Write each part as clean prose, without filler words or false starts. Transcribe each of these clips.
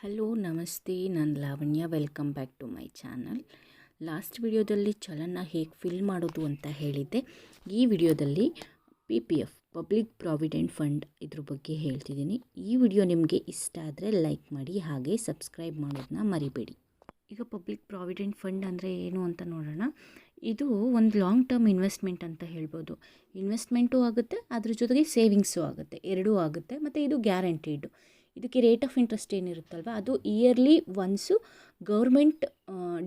Hello ನಮಸ್ತೆ, ನಾನು Lavanya. Welcome back to my channel. Last ವಿಡಿಯೋದಲ್ಲಿ ಚಲನ್ನ ಹೇಗೆ ಫಿಲ್ ಮಾಡೋದು ಅಂತ ಹೇಳಿದ್ದೆ. ಈ ವಿಡಿಯೋದಲ್ಲಿ PPF ಪಬ್ಲಿಕ್ ಪ್ರಾವಿಡೆಂಟ್ ಫಂಡ್ ಇದ್ರ ಬಗ್ಗೆ ಹೇಳ್ತಿದ್ದೀನಿ. ಈ ವಿಡಿಯೋ ನಿಮಗೆ ಇಷ್ಟ ಆದರೆ ಲೈಕ್ ಮಾಡಿ, ಹಾಗೆ ಸಬ್ಸ್ಕ್ರೈಬ್ ಮಾಡೋದನ್ನ ಮರಿಬೇಡಿ. ಈಗ ಪಬ್ಲಿಕ್ ಪ್ರಾವಿಡೆಂಟ್ ಫಂಡ್ ಅಂದರೆ ಏನು ಅಂತ ನೋಡೋಣ. ಇದು ಒಂದು ಲಾಂಗ್ ಟರ್ಮ್ ಇನ್ವೆಸ್ಟ್ಮೆಂಟ್ ಅಂತ ಹೇಳ್ಬೋದು. ಇನ್ವೆಸ್ಟ್ಮೆಂಟು ಆಗುತ್ತೆ, ಅದ್ರ ಜೊತೆಗೆ ಸೇವಿಂಗ್ಸು ಆಗುತ್ತೆ, ಎರಡೂ ಆಗುತ್ತೆ. ಮತ್ತು ಇದು ಗ್ಯಾರಂಟೀಡು. ಇದಕ್ಕೆ ರೇಟ್ ಆಫ್ ಇಂಟ್ರೆಸ್ಟ್ ಏನಿರುತ್ತಲ್ವ, ಅದು ಇಯರ್ಲಿ ಒನ್ಸು ಗೌರ್ಮೆಂಟ್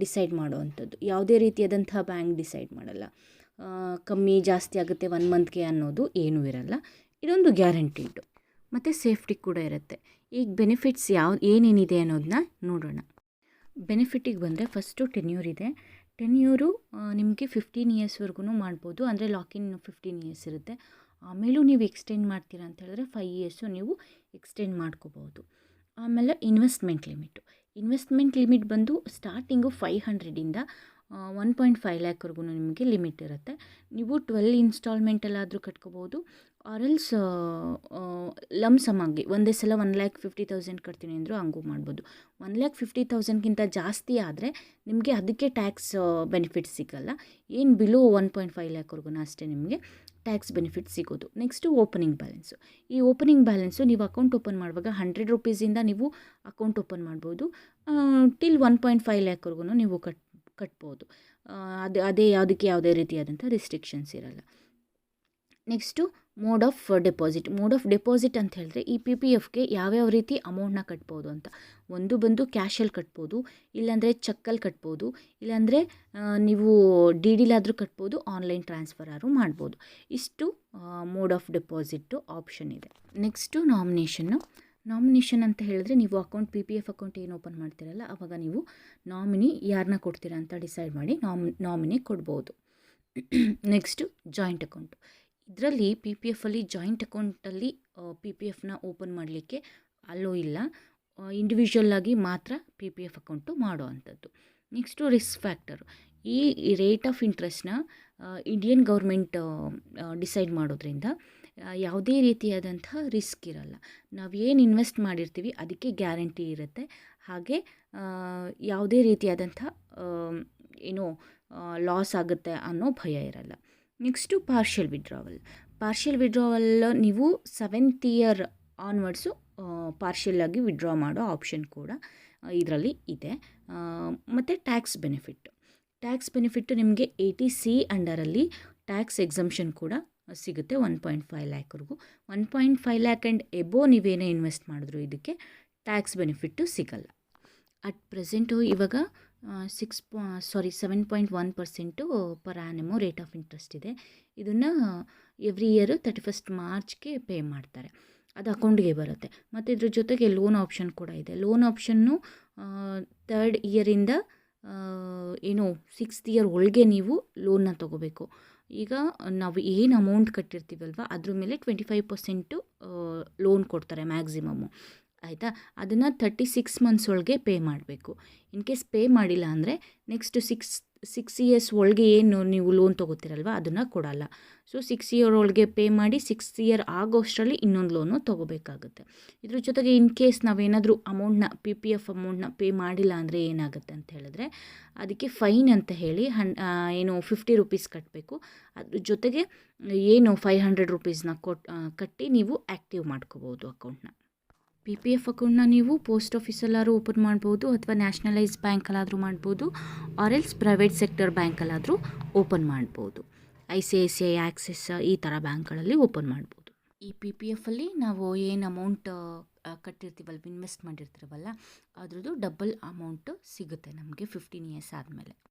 ಡಿಸೈಡ್ ಮಾಡುವಂಥದ್ದು. ಯಾವುದೇ ರೀತಿಯಾದಂಥ ಬ್ಯಾಂಕ್ ಡಿಸೈಡ್ ಮಾಡಲ್ಲ. ಕಮ್ಮಿ ಜಾಸ್ತಿ ಆಗುತ್ತೆ 1 ಮಂತ್ಗೆ ಅನ್ನೋದು ಏನೂ ಇರಲ್ಲ. ಇದೊಂದು ಗ್ಯಾರಂಟೀಡು. ಮತ್ತು ಸೇಫ್ಟಿ ಕೂಡ ಇರುತ್ತೆ. ಈಗ ಬೆನಿಫಿಟ್ಸ್ ಏನೇನಿದೆ ಅನ್ನೋದನ್ನ ನೋಡೋಣ. ಬೆನಿಫಿಟ್ಟಿಗೆ ಬಂದರೆ ಫಸ್ಟು ಟೆನ್ಯೂರ್ ಇದೆ. ಟೆನ್ಯೂರು ನಿಮಗೆ 15 ಇಯರ್ಸ್ವರೆಗೂ ಮಾಡ್ಬೋದು. ಅಂದರೆ ಲಾಕಿನ್ 15 ಇಯರ್ಸ್ ಇರುತ್ತೆ. ಆಮೇಲೂ ನೀವು ಎಕ್ಸ್ಟೆಂಡ್ ಮಾಡ್ತೀರಾ ಅಂತ ಹೇಳಿದ್ರೆ 5 ಇಯರ್ಸು ನೀವು ಎಕ್ಸ್ಟೆಂಡ್ ಮಾಡ್ಕೋಬೋದು. ಆಮೇಲೆ ಇನ್ವೆಸ್ಟ್ಮೆಂಟ್ ಲಿಮಿಟ್ ಬಂದು ಸ್ಟಾರ್ಟಿಂಗು 500ಇಂದ 1.5 ಲ್ಯಾಕ್ವರೆಗೂ ನಿಮಗೆ ಲಿಮಿಟ್ ಇರುತ್ತೆ. ನೀವು 12 ಇನ್ಸ್ಟಾಲ್ಮೆಂಟಲ್ಲಾದರೂ ಕಟ್ಕೋಬೋದು. ಆರಲ್ಸ್ ಲಮ್ಸಮಾಗಿ ಒಂದೇ ಸಲ 1,50,000 ಕಟ್ತೀನಿ ಅಂದರೂ ಹಂಗೂ ಮಾಡ್ಬೋದು. 1,50,000ಗಿಂತ ಜಾಸ್ತಿ ಆದರೆ ನಿಮಗೆ ಅದಕ್ಕೆ ಟ್ಯಾಕ್ಸ್ ಬೆನಿಫಿಟ್ ಸಿಗೋಲ್ಲ. ಏನು ಬಿಲೋ 1.5 ಲ್ಯಾಕ್ವರೆಗೂ ಅಷ್ಟೇ ನಿಮಗೆ ಟ್ಯಾಕ್ಸ್ ಬೆನಿಫಿಟ್ ಸಿಗೋದು. Next opening balance. ಈ ಓಪನಿಂಗ್ ಬ್ಯಾಲೆನ್ಸು ನೀವು ಅಕೌಂಟ್ ಓಪನ್ ಮಾಡುವಾಗ 100 ರೂಪೀಸಿಂದ ನೀವು ಅಕೌಂಟ್ ಓಪನ್ ಮಾಡ್ಬೋದು. ಟಿಲ್ 1.5 ಲ್ಯಾಕ್ವರೆಗೂ ನೀವು ಕಟ್ಬೋದು. ಅದೇ ಯಾವುದೇ ರೀತಿಯಾದಂಥ ರಿಸ್ಟ್ರಿಕ್ಷನ್ಸ್ ಇರಲ್ಲ. ನೆಕ್ಸ್ಟು ಮೋಡ್ ಆಫ್ ಡೆಪಾಸಿಟ್ ಅಂತ ಹೇಳಿದ್ರೆ ಈ PPFಗೆ ಯಾವ್ಯಾವ ರೀತಿ ಅಮೌಂಟ್ನ ಕಟ್ಬೋದು ಅಂತ. ಒಂದು ಬಂದು ಕ್ಯಾಶಲ್ಲಿ ಕಟ್ಬೋದು, ಇಲ್ಲಾಂದರೆ ಚೆಕ್ಕಲ್ಲಿ ಕಟ್ಬೋದು, ಇಲ್ಲಾಂದರೆ ನೀವು DDಲಾದರೂ ಕಟ್ಬೋದು, ಆನ್ಲೈನ್ ಟ್ರಾನ್ಸ್ಫರ್ ಆದರೂ ಮಾಡ್ಬೋದು. ಇಷ್ಟು ಮೋಡ್ ಆಫ್ ಡೆಪಾಸಿಟ್ಟು ಆಪ್ಷನ್ ಇದೆ. ನೆಕ್ಸ್ಟು ನಾಮಿನೇಷನ್ ಅಂತ ಹೇಳಿದ್ರೆ ನೀವು PPF ಅಕೌಂಟ್ ಏನು ಓಪನ್ ಮಾಡ್ತೀರಲ್ಲ, ಆವಾಗ ನೀವು ನಾಮಿನಿ ಯಾರನ್ನ ಕೊಡ್ತೀರಾ ಅಂತ ಡಿಸೈಡ್ ಮಾಡಿ ನಾಮಿನಿ ಕೊಡ್ಬೋದು. Next joint account. ಇದರಲ್ಲಿ PPFಲ್ಲಿ ಜಾಯಿಂಟ್ ಅಕೌಂಟಲ್ಲಿ PPFನ ಓಪನ್ ಮಾಡಲಿಕ್ಕೆ ಅಲ್ಲೋ ಇಲ್ಲ. ಇಂಡಿವಿಜುವಲ್ಲಾಗಿ ಮಾತ್ರ PPF ಅಕೌಂಟು ಮಾಡೋ ಅಂಥದ್ದು. Next risk factor. ಈ ರೇಟ್ ಆಫ್ ಇಂಟ್ರೆಸ್ಟ್ನ ಇಂಡಿಯನ್ ಗೌರ್ಮೆಂಟ್ ಡಿಸೈಡ್ ಮಾಡೋದ್ರಿಂದ ಯಾವುದೇ ರೀತಿಯಾದಂಥ ರಿಸ್ಕ್ ಇರಲ್ಲ. ನಾವು ಏನು ಇನ್ವೆಸ್ಟ್ ಮಾಡಿರ್ತೀವಿ ಅದಕ್ಕೆ ಗ್ಯಾರಂಟಿ ಇರುತ್ತೆ. ಹಾಗೆ ಯಾವುದೇ ರೀತಿಯಾದಂಥ ಲಾಸ್ ಆಗುತ್ತೆ ಅನ್ನೋ ಭಯ ಇರಲ್ಲ. ನೆಕ್ಸ್ಟು ಪಾರ್ಷಿಯಲ್ ವಿಡ್ರಾವಲ್ ನೀವು 7th ಇಯರ್ ಆನ್ವರ್ಡ್ಸು ಪಾರ್ಷಿಯಲ್ಲಾಗಿ ವಿಡ್ರಾ ಮಾಡೋ ಆಪ್ಷನ್ ಕೂಡ ಇದರಲ್ಲಿ ಇದೆ. ಮತ್ತು ಟ್ಯಾಕ್ಸ್ ಬೆನಿಫಿಟ್ಟು ನಿಮಗೆ 80C ಅಂಡರಲ್ಲಿ ಟ್ಯಾಕ್ಸ್ ಎಕ್ಸಂಪ್ಷನ್ ಕೂಡ ಸಿಗುತ್ತೆ 1.5 ಲ್ಯಾಕ್ವರೆಗೂ. 1.5 ಲ್ಯಾಕ್ ಆ್ಯಂಡ್ ಎಬೋ ನೀವೇನೇ ಇನ್ವೆಸ್ಟ್ ಮಾಡಿದ್ರು ಇದಕ್ಕೆ ಟ್ಯಾಕ್ಸ್ ಬೆನಿಫಿಟ್ಟು ಸಿಗಲ್ಲ. ಅಟ್ ಪ್ರೆಸೆಂಟು ಇವಾಗ 7.1% ಪರ್ ಆ್ಯನಮು ರೇಟ್ ಆಫ್ ಇಂಟ್ರೆಸ್ಟ್ ಇದೆ. ಇದನ್ನು ಎವ್ರಿ ಇಯರು 31st ಮಾರ್ಚ್ಗೆ ಪೇ ಮಾಡ್ತಾರೆ. ಅದು ಅಕೌಂಟ್ಗೆ ಬರುತ್ತೆ. ಮತ್ತು ಇದ್ರ ಜೊತೆಗೆ ಲೋನ್ ಆಪ್ಷನ್ ಕೂಡ ಇದೆ. Loan option 3rd ಇಯರಿಂದ 6th year ಒಳಗೆ ನೀವು ಲೋನ್ನ ತೊಗೋಬೇಕು. ಈಗ ನಾವು ಏನು ಅಮೌಂಟ್ ಕಟ್ಟಿರ್ತೀವಲ್ವ ಅದ್ರ ಮೇಲೆ 25% ಲೋನ್ ಕೊಡ್ತಾರೆ ಮ್ಯಾಕ್ಸಿಮಮ್ಮು, ಆಯಿತಾ. ಅದನ್ನು 36 ಮಂತ್ಸ್ ಒಳಗೆ ಪೇ ಮಾಡಬೇಕು. ಇನ್ ಕೇಸ್ ಪೇ ಮಾಡಿಲ್ಲ ಅಂದರೆ ನೆಕ್ಸ್ಟ್ 6 ಇಯರ್ಸ್ ಒಳಗೆ ಏನು ನೀವು ಲೋನ್ ತೊಗೋತೀರಲ್ವ ಅದನ್ನು ಕೊಡಲ್ಲ. ಸೊ 6 ಇಯರ್ ಒಳಗೆ ಪೇ ಮಾಡಿ 6th ಇಯರ್ ಆಗೋಷ್ಟರಲ್ಲಿ ಇನ್ನೊಂದು ಲೋನು ತೊಗೋಬೇಕಾಗುತ್ತೆ. ಇದ್ರ ಜೊತೆಗೆ ಇನ್ ಕೇಸ್ ನಾವೇನಾದರೂ PPF ಅಮೌಂಟ್ನ ಪೇ ಮಾಡಿಲ್ಲ ಅಂದರೆ ಏನಾಗುತ್ತೆ ಅಂತ ಹೇಳಿದ್ರೆ ಅದಕ್ಕೆ ಫೈನ್ ಅಂತ ಹೇಳಿ 50 ರೂಪೀಸ್ ಕಟ್ಟಬೇಕು. ಅದ್ರ ಜೊತೆಗೆ 500 ರೂಪೀಸ್ನ ಕಟ್ಟಿ ನೀವು ಆ್ಯಕ್ಟಿವ್ ಮಾಡ್ಕೋಬೋದು ಅಕೌಂಟ್ನ. PPF ಅಕೌಂಟ್ನ ನೀವು ಪೋಸ್ಟ್ ಆಫೀಸಲ್ಲಾದ್ರೂ ಓಪನ್ ಮಾಡ್ಬೋದು, ಅಥವಾ ನ್ಯಾಷನಲೈಸ್ ಬ್ಯಾಂಕಲ್ಲಾದರೂ ಮಾಡ್ಬೋದು, ಆರೆಲ್ಸ್ ಪ್ರೈವೇಟ್ ಸೆಕ್ಟರ್ ಬ್ಯಾಂಕಲ್ಲಾದರೂ ಓಪನ್ ಮಾಡ್ಬೋದು. ICICI, ಆಕ್ಸಿಸ್ ಈ ಥರ ಬ್ಯಾಂಕ್ಗಳಲ್ಲಿ ಓಪನ್ ಮಾಡ್ಬೋದು. ಈ PPFಲ್ಲಿ ನಾವು ಏನು ಅಮೌಂಟ್ ಕಟ್ಟಿರ್ತೀವಲ್ವ, ಇನ್ವೆಸ್ಟ್ ಮಾಡಿರ್ತೀವಲ್ಲ, ಅದ್ರದ್ದು ಡಬಲ್ ಅಮೌಂಟು ಸಿಗುತ್ತೆ ನಮಗೆ 15 ಇಯರ್ಸ್ ಆದಮೇಲೆ.